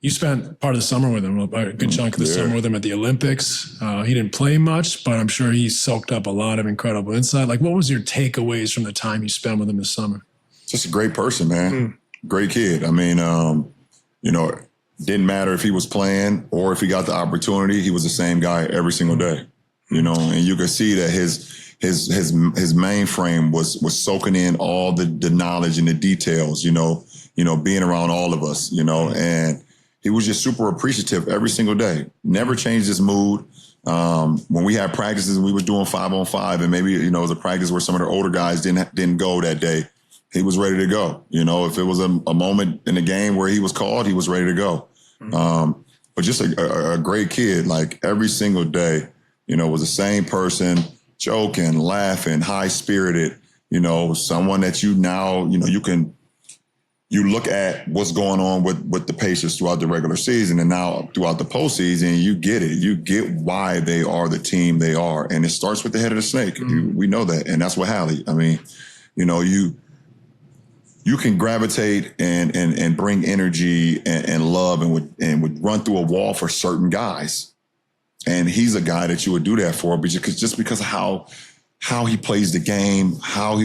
You spent part of the summer with him, a good chunk of the summer with him at the Olympics. He didn't play much, but I'm sure he soaked up a lot of incredible insight. Like, what was your takeaways from the time you spent with him this summer? Just a great person, man. Great kid. I mean, you know, didn't matter if he was playing or if he got the opportunity. He was the same guy every single day, you know, and you could see that his mainframe was soaking in all the knowledge and the details, you know, being around all of us, you know, and he was just super appreciative every single day. Never changed his mood. When we had practices and we were doing 5-on-5 and maybe, you know, it was a practice where some of the older guys didn't go that day, he was ready to go. You know, if it was a moment in the game where he was called, he was ready to go. But just a great kid, like every single day, you know, was the same person, joking, laughing, high-spirited, you know, someone that you now, you know, you look at what's going on with the Pacers throughout the regular season and now throughout the postseason, you get it. You get why they are the team they are. And it starts with the head of the snake. We know that. And that's what Hallie, I mean, you know, you can gravitate and bring energy and love and would run through a wall for certain guys. And he's a guy that you would do that for just because of how he plays the game, I've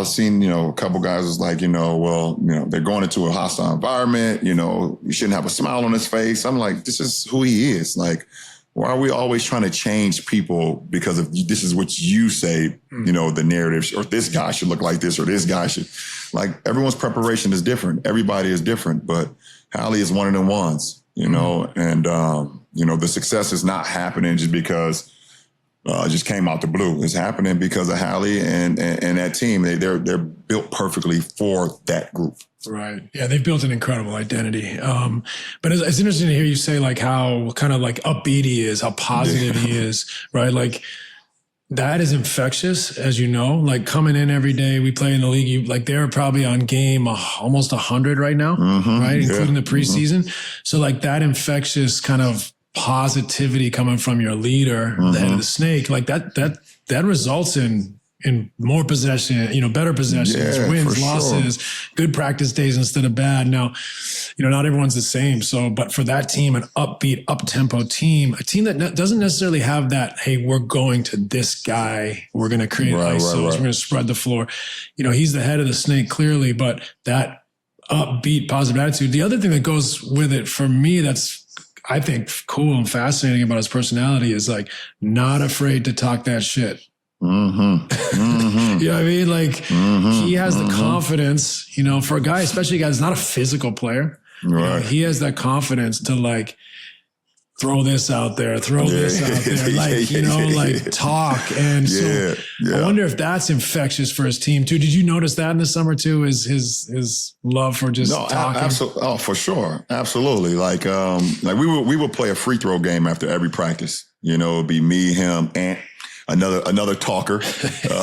seen, a couple guys was like, well, they're going into a hostile environment, you shouldn't have a smile on his face. I'm like, this is who he is. Like, why are we always trying to change people because of this is what you say, the narrative, or this guy should look like this, or this guy should, like, everyone's preparation is different. Everybody is different, but Hallie is one of them ones, and, the success is not happening just because it just came out the blue. It's happening because of Hallie and that team. They're built perfectly for that group. Right. Yeah, they've built an incredible identity. But it's interesting to hear you say like how kind of like upbeat he is, how positive he is, right? Like that is infectious, as you know. Like coming in every day, we play in the league. Like they're probably on game almost 100 right now, right? Including the preseason. So like that infectious kind of positivity coming from your leader, the head of the snake, like that results in more possession, better possessions, wins, losses, good practice days instead of bad. Now, not everyone's the same. So, but for that team, an upbeat, up-tempo team, a team that doesn't necessarily have that, hey, we're going to this guy, we're going to create ISOs, we're going to spread the floor. He's the head of the snake clearly, but that upbeat, positive attitude. The other thing that goes with it for me, that's I think cool and fascinating about his personality is like not afraid to talk that shit. You know what I mean? Like he has the confidence, for a guy, especially a guy that's not a physical player, he has that confidence to like throw this out there, like talk. And so I wonder if that's infectious for his team too. Did you notice that in the summer too? Is his love for just talking? Absolutely. Oh, for sure. Absolutely. Like we would play a free throw game after every practice, it'd be me, him, and another talker, and AD,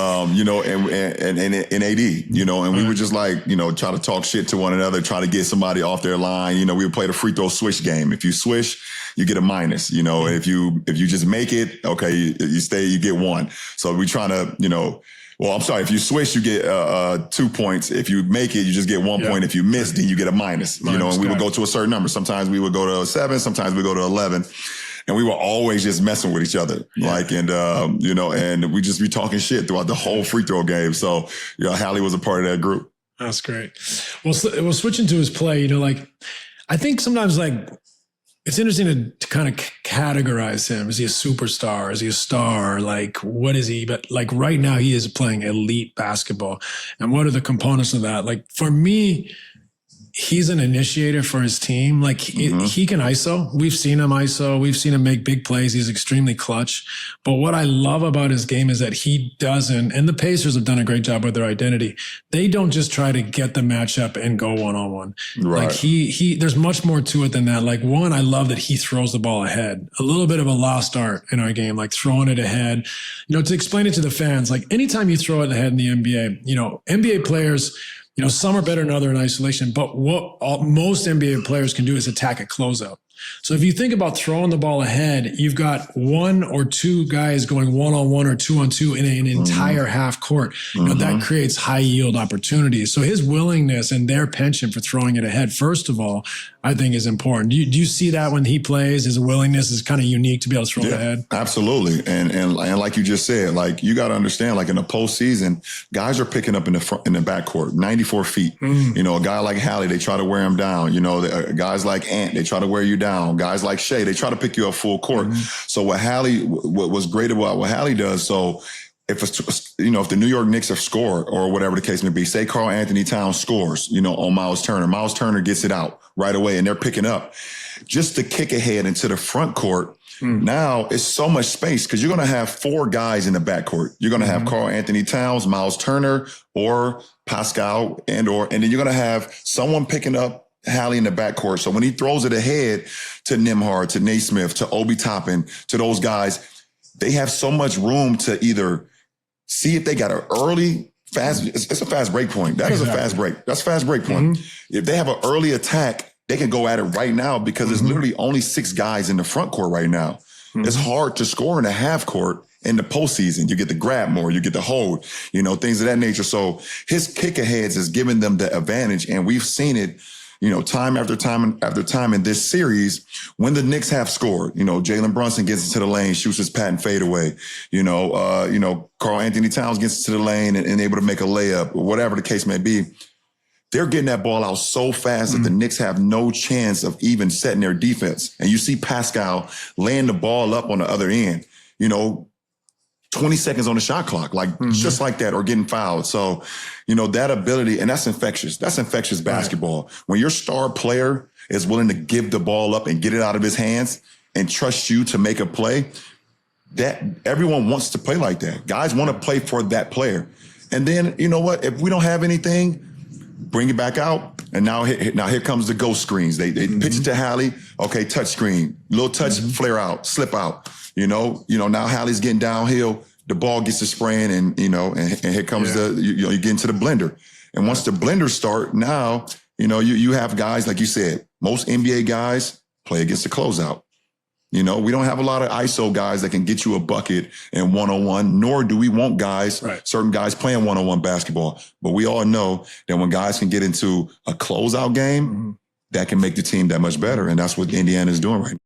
and we would just like, try to talk shit to one another, try to get somebody off their line. We would play the free throw swish game. If you swish, you get a minus, if you just make it, okay, you stay, you get one. So we trying to, if you swish, you get 2 points. If you make it, you just get 1 point. If you miss, then you get a minus, and we would go to a certain number. Sometimes we would go to 7, sometimes we go to 11. And we were always just messing with each other, and we just be talking shit throughout the whole free throw game. So, Hallie was a part of that group. That's great. Well, switching to his play, I think sometimes like it's interesting to kind of categorize him. Is he a superstar? Is he a star? Like, what is he? But like right now he is playing elite basketball. And what are the components of that? Like for me, he's an initiator for his team. Like he can ISO. We've seen him ISO. We've seen him make big plays. He's extremely clutch. But what I love about his game is that he doesn't, and the Pacers have done a great job with their identity. They don't just try to get the matchup and go one-on-one. Right. Like there's much more to it than that. Like one, I love that he throws the ball ahead. A little bit of a lost art in our game, like throwing it ahead. To explain it to the fans, like anytime you throw it ahead in the NBA, NBA players, some are better than others in isolation, but what most NBA players can do is attack a closeout. So if you think about throwing the ball ahead, you've got 1 or 2 guys going 1-on-1 or 2-on-2 in an entire half court. You know, that creates high yield opportunities. So his willingness and their penchant for throwing it ahead, first of all, I think is important. Do you see that when he plays? His willingness is kind of unique to be able to throw it ahead? Absolutely. And like you just said, like you got to understand, like in the postseason, guys are picking up in the front, in the backcourt, 94 feet. You know, a guy like Hallie, they try to wear him down. You know, guys like Ant, they try to wear you down. Guys like Shea, they try to pick you up full court. So what was great about what Hallie does, so if it's, you know, if the New York Knicks have scored or whatever the case may be, say Karl Anthony Towns scores, you know, on Miles Turner gets it out right away and they're picking up just to kick ahead into the front court. Now it's so much space because you're going to have 4 guys in the backcourt. You're going to have Karl Anthony Towns, Miles Turner, or Pascal, and then you're going to have someone picking up Hallie in the backcourt. So when he throws it ahead to Nembhard, to Naismith, to Obi Toppin, to those guys, they have so much room to either see if they got an early fast. It's a fast break point. That is a fast break. That's a fast break point. If they have an early attack, they can go at it right now because there's literally only 6 guys in the front court right now. It's hard to score in the half court in the postseason. You get to grab more, you get to hold, you know, things of that nature. So his kick aheads is giving them the advantage. And we've seen it, you know, time after time after time in this series when the Knicks have scored. You know, Jalen Brunson gets into the lane, shoots his patent fadeaway. You know, Karl Anthony Towns gets into the lane and able to make a layup or whatever the case may be. They're getting that ball out so fast that the Knicks have no chance of even setting their defense. And you see Pascal laying the ball up on the other end, you know, 20 seconds on the shot clock, like just like that, or getting fouled. So, you know, that ability, and that's infectious. That's infectious basketball. When your star player is willing to give the ball up and get it out of his hands and trust you to make a play, that everyone wants to play like that. Guys want to play for that player. And then, you know what? If we don't have anything, bring it back out. And now here comes the ghost screens. They pitch it to Hallie. Okay, touch screen, little touch, flare out, slip out. You know, now Hallie's getting downhill. The ball gets to spraying, and here comes you get into the blender. And once the blenders start, now you have guys like you said. Most NBA guys play against the closeout. You know, we don't have a lot of ISO guys that can get you a bucket in one-on-one, nor do we want guys, certain guys playing one-on-one basketball. But we all know that when guys can get into a closeout game, that can make the team that much better. And that's what Indiana is doing right now.